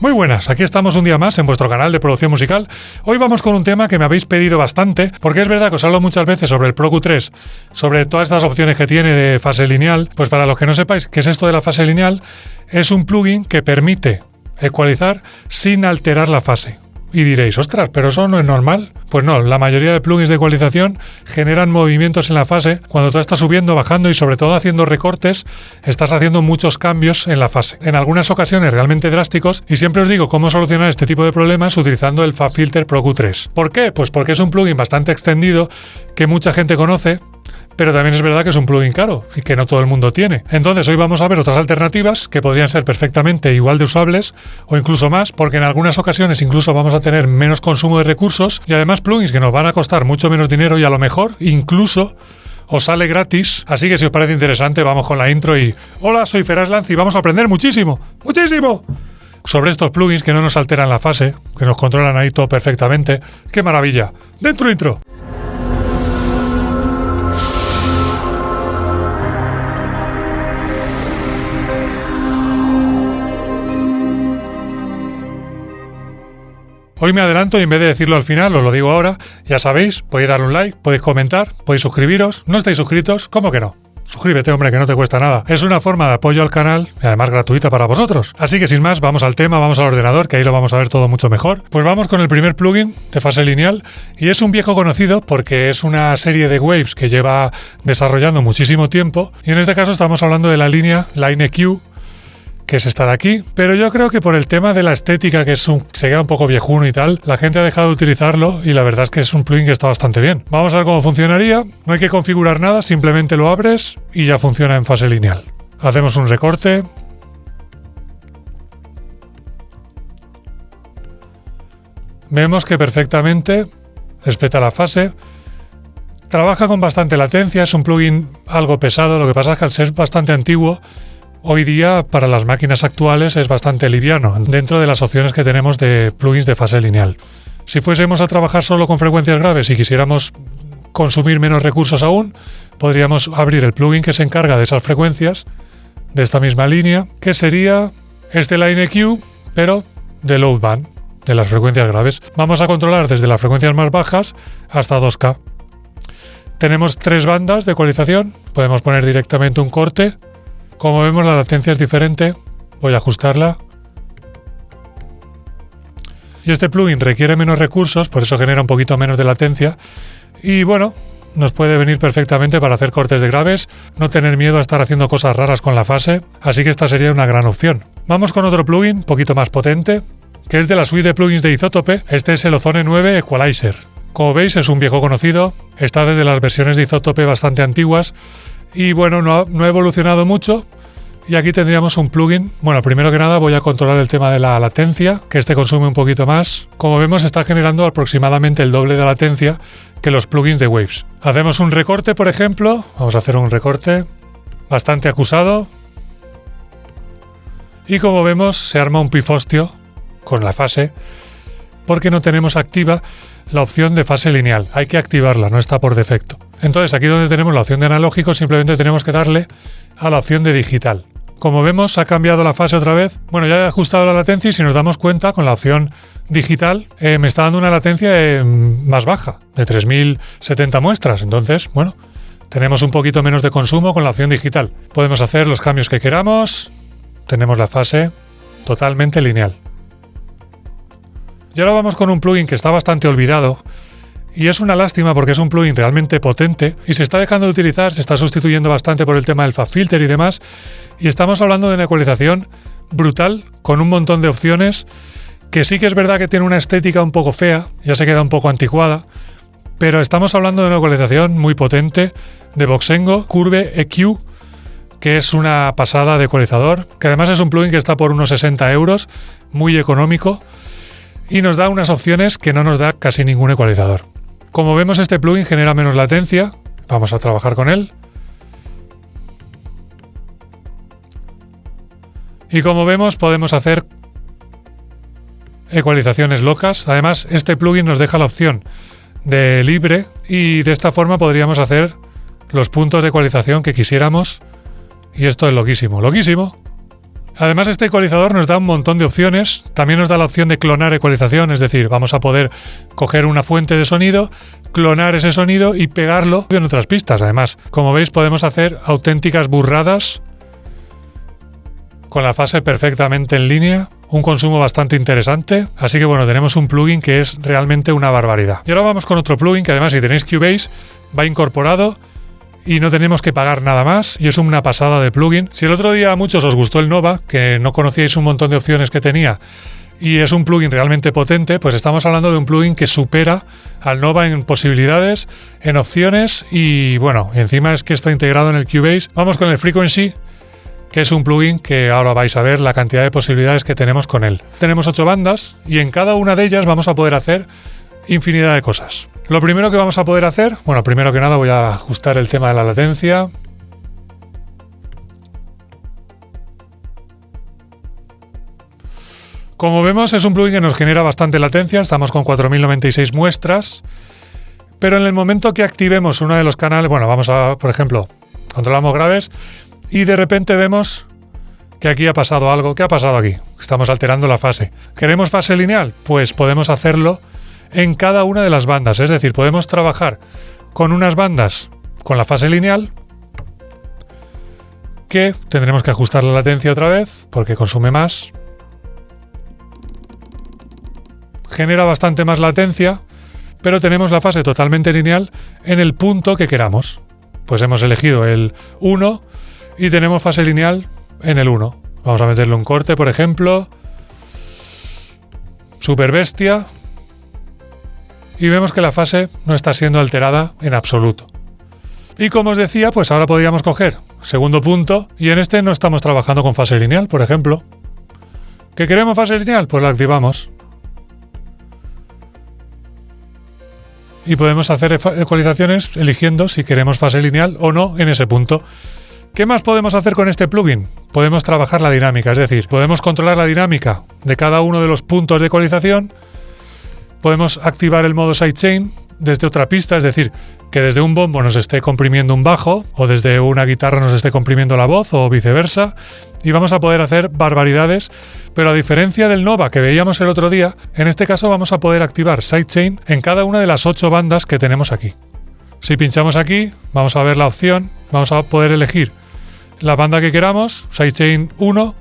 Muy buenas, aquí estamos un día más en vuestro canal de producción musical. Hoy vamos con un tema que me habéis pedido bastante, porque es verdad que os hablo muchas veces sobre el Pro Q3, sobre todas estas opciones que tiene de fase lineal. Pues para los que no sepáis qué es esto de la fase lineal, es un plugin que permite ecualizar sin alterar la fase. Y diréis, ostras, ¿pero eso no es normal? Pues no, la mayoría de plugins de ecualización generan movimientos en la fase. Cuando tú estás subiendo, bajando y sobre todo haciendo recortes, estás haciendo muchos cambios en la fase. En algunas ocasiones realmente drásticos, y siempre os digo cómo solucionar este tipo de problemas utilizando el FabFilter Pro Q3. ¿Por qué? Pues porque es un plugin bastante extendido que mucha gente conoce, pero también es verdad que es un plugin caro y que no todo el mundo tiene. Entonces hoy vamos a ver otras alternativas que podrían ser perfectamente igual de usables o incluso más, porque en algunas ocasiones incluso vamos a tener menos consumo de recursos y además plugins que nos van a costar mucho menos dinero y a lo mejor incluso os sale gratis. Así que si os parece interesante, vamos con la intro y... Hola, soy Feraslanz y vamos a aprender muchísimo sobre estos plugins que no nos alteran la fase, que nos controlan ahí todo perfectamente. ¡Qué maravilla! ¡Dentro intro! Hoy me adelanto y en vez de decirlo al final, os lo digo ahora. Ya sabéis, podéis darle un like, podéis comentar, podéis suscribiros. ¿No estáis suscritos? ¿Cómo que no? Suscríbete, hombre, que no te cuesta nada. Es una forma de apoyo al canal y además gratuita para vosotros. Así que sin más, vamos al tema, vamos al ordenador, que ahí lo vamos a ver todo mucho mejor. Pues vamos con el primer plugin de fase lineal y es un viejo conocido porque es una serie de waves que lleva desarrollando muchísimo tiempo y en este caso estamos hablando de la línea Line EQ, que es esta de aquí, pero yo creo que por el tema de la estética, que se queda un poco viejuno y tal, la gente ha dejado de utilizarlo y la verdad es que es un plugin que está bastante bien. Vamos a ver cómo funcionaría. No hay que configurar nada, simplemente lo abres y ya funciona en fase lineal. Hacemos un recorte. Vemos que perfectamente respeta la fase. Trabaja con bastante latencia, es un plugin algo pesado, lo que pasa es que al ser bastante antiguo, hoy día, para las máquinas actuales, es bastante liviano dentro de las opciones que tenemos de plugins de fase lineal. Si fuésemos a trabajar solo con frecuencias graves y quisiéramos consumir menos recursos aún, podríamos abrir el plugin que se encarga de esas frecuencias, de esta misma línea, que sería este Line EQ, pero de low band, de las frecuencias graves. Vamos a controlar desde las frecuencias más bajas hasta 2K. Tenemos 3 bandas de ecualización, podemos poner directamente un corte. Como vemos, la latencia es diferente. Voy a ajustarla. Y este plugin requiere menos recursos, por eso genera un poquito menos de latencia. Y bueno, nos puede venir perfectamente para hacer cortes de graves, no tener miedo a estar haciendo cosas raras con la fase, así que esta sería una gran opción. Vamos con otro plugin, un poquito más potente, que es de la suite de plugins de Isotope. Este es el Ozone 9 Equalizer. Como veis, es un viejo conocido, está desde las versiones de Isotope bastante antiguas, y bueno, no ha evolucionado mucho. Y aquí tendríamos un plugin. Bueno, primero que nada voy a controlar el tema de la latencia, que este consume un poquito más. Como vemos, está generando aproximadamente el doble de latencia que los plugins de Waves. Hacemos un recorte, por ejemplo. Vamos a hacer un recorte bastante acusado. Y como vemos, se arma un pifostio con la fase, porque no tenemos activa la opción de fase lineal. Hay que activarla, no está por defecto. Entonces, aquí donde tenemos la opción de analógico, simplemente tenemos que darle a la opción de digital. Como vemos, ha cambiado la fase otra vez. Bueno, ya he ajustado la latencia y si nos damos cuenta, con la opción digital, me está dando una latencia más baja, de 3070 muestras. Entonces, bueno, tenemos un poquito menos de consumo con la opción digital. Podemos hacer los cambios que queramos. Tenemos la fase totalmente lineal. Y ahora vamos con un plugin que está bastante olvidado. Y es una lástima porque es un plugin realmente potente y se está dejando de utilizar, se está sustituyendo bastante por el tema del FabFilter y demás. Y estamos hablando de una ecualización brutal, con un montón de opciones, que sí que es verdad que tiene una estética un poco fea, ya se queda un poco anticuada, pero estamos hablando de una ecualización muy potente de Voxengo Curve EQ, que es una pasada de ecualizador, que además es un plugin que está por unos 60 euros, muy económico, y nos da unas opciones que no nos da casi ningún ecualizador. Como vemos, este plugin genera menos latencia. Vamos a trabajar con él. Y como vemos, podemos hacer ecualizaciones locas. Además, este plugin nos deja la opción de libre y de esta forma podríamos hacer los puntos de ecualización que quisiéramos. Y esto es loquísimo, loquísimo. Además, este ecualizador nos da un montón de opciones. También nos da la opción de clonar ecualización, es decir, vamos a poder coger una fuente de sonido, clonar ese sonido y pegarlo en otras pistas. Además, como veis, podemos hacer auténticas burradas con la fase perfectamente en línea, un consumo bastante interesante. Así que bueno, tenemos un plugin que es realmente una barbaridad. Y ahora vamos con otro plugin que además, si tenéis Cubase, va incorporado y no tenemos que pagar nada más, y es una pasada de plugin. Si el otro día a muchos os gustó el Nova, que no conocíais un montón de opciones que tenía, y es un plugin realmente potente, pues estamos hablando de un plugin que supera al Nova en posibilidades, en opciones, y bueno, encima es que está integrado en el Cubase. Vamos con el Frequency, que es un plugin que ahora vais a ver la cantidad de posibilidades que tenemos con él. Tenemos 8 bandas, y en cada una de ellas vamos a poder hacer infinidad de cosas. Lo primero que vamos a poder hacer, bueno, primero que nada voy a ajustar el tema de la latencia. Como vemos, es un plugin que nos genera bastante latencia, estamos con 4096 muestras, pero en el momento que activemos uno de los canales, bueno, vamos a, por ejemplo, controlamos graves y de repente vemos que aquí ha pasado algo. ¿Qué ha pasado aquí? Estamos alterando la fase. ¿Queremos fase lineal? Pues podemos hacerlo en cada una de las bandas, es decir, podemos trabajar con unas bandas con la fase lineal, que tendremos que ajustar la latencia otra vez porque consume más, genera bastante más latencia, pero tenemos la fase totalmente lineal en el punto que queramos. Pues hemos elegido el 1 y tenemos fase lineal en el 1. Vamos a meterle un corte, por ejemplo, super bestia, y vemos que la fase no está siendo alterada en absoluto. Y como os decía, pues ahora podríamos coger segundo punto, y en este no estamos trabajando con fase lineal, por ejemplo. ¿Que queremos fase lineal? Pues la activamos. Y podemos hacer ecualizaciones eligiendo si queremos fase lineal o no en ese punto. ¿Qué más podemos hacer con este plugin? Podemos trabajar la dinámica, es decir, podemos controlar la dinámica de cada uno de los puntos de ecualización. Podemos activar el modo sidechain desde otra pista, es decir, que desde un bombo nos esté comprimiendo un bajo o desde una guitarra nos esté comprimiendo la voz o viceversa, y vamos a poder hacer barbaridades, pero a diferencia del Nova que veíamos el otro día, en este caso vamos a poder activar sidechain en cada una de las 8 bandas que tenemos aquí. Si pinchamos aquí, vamos a ver la opción, vamos a poder elegir la banda que queramos, sidechain 1,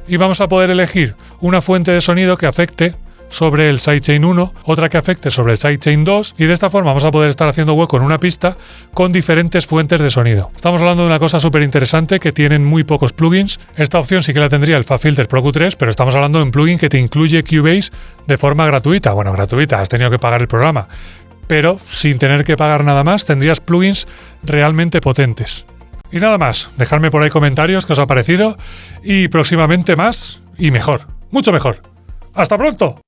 y vamos a poder elegir una fuente de sonido que afecte sobre el sidechain 1, otra que afecte sobre el sidechain 2, y de esta forma vamos a poder estar haciendo hueco en una pista con diferentes fuentes de sonido. Estamos hablando de una cosa súper interesante que tienen muy pocos plugins. Esta opción sí que la tendría el FabFilter Pro Q3, pero estamos hablando de un plugin que te incluye Cubase de forma gratuita. Bueno, gratuita, has tenido que pagar el programa, pero sin tener que pagar nada más tendrías plugins realmente potentes. Y nada más, dejadme por ahí comentarios qué os ha parecido, y próximamente más y mejor, mucho mejor. ¡Hasta pronto!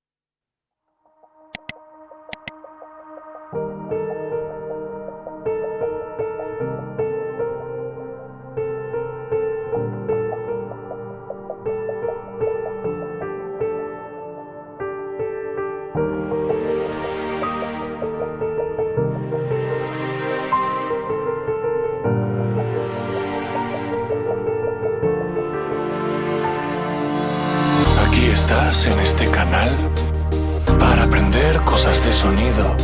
Estás en este canal para aprender cosas de sonido,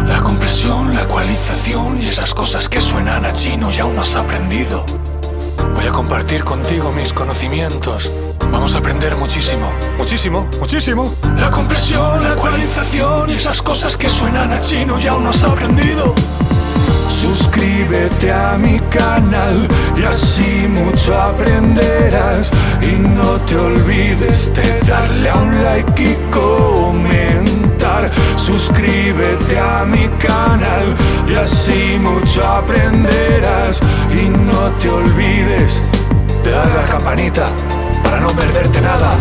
la compresión, la ecualización y esas cosas que suenan a chino y aún no has aprendido. Voy a compartir contigo mis conocimientos. Vamos a aprender muchísimo, muchísimo, muchísimo. La compresión, la ecualización y esas cosas que suenan a chino y aún no has aprendido. Suscríbete a mi canal y así mucho aprenderás. Y no te olvides de darle a un like y comentar. Suscríbete a mi canal y así mucho aprenderás. Y no te olvides de dar a la campanita para no perderte nada.